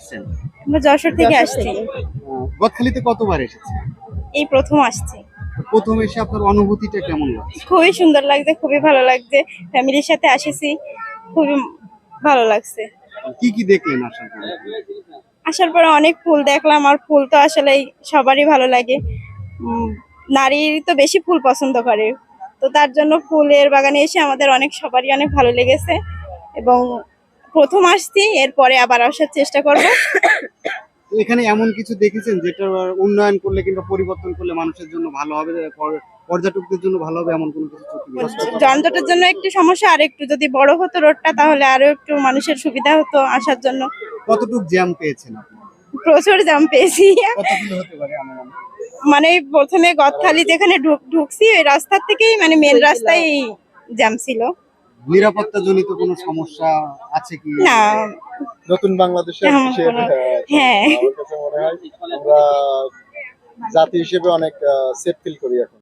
আসছেন? আমরা যশোর থেকে আসছি। গদখালিতে কতবার এসেছেন? এই প্রথম আসছি। প্রথম এসে আপনার অনুভূতিটা কেমন লাগছে? খুবই সুন্দর লাগছে, খুবই ভালো লাগছে। ফ্যামিলির সাথে আসিছি, খুবই ভালো লাগছে। কি কি দেখলেন আসার পরে? আসার পরে অনেক ফুল দেখলাম, আর ফুল তো আসলেই সবারই ভালো লাগে। উম, নারীর তো বেশি ফুল পছন্দ করে, তো তার জন্য ফুলের বাগানে এসে আমাদের অনেক সবারই অনেক ভালো লেগেছে। এবং প্রথম আসছি, এরপরে আবার আসার চেষ্টা করব। এখানে এমন কিছু দেখেছেন যেটা উন্নয়ন করলে কিংবা পরিবর্তন করলে মানুষের জন্য ভালো হবে, পর্যটকদের জন্য ভালো হবে, এমন কোনো কিছু চোখে পড়েছে? যানজটের জন্য একটু সমস্যা, আর একটু যদি বড় হতো রোডটা তাহলে আরো একটু মানুষের সুবিধা হতো আসার জন্য। কতটুকু জ্যাম পেয়েছেন আপনি? প্রচুর জাম পেয়েছি। কত কিলো হতে পারে আমার? মানে প্রথমে গদখালি যেখানে ঢুকছি ওই রাস্তার থেকেই, মানে মেন রাস্তায় জ্যাম ছিল। নিরাপত্তা জনিত কোনো সমস্যা আছে কি? না, নতুন বাংলাদেশের তেমন কিসের কোনো- হ্যাঁ। আমার কাছে মনে হয় আমরা জাতি হিসেবে অনেক সেফ ফিল করি এখন।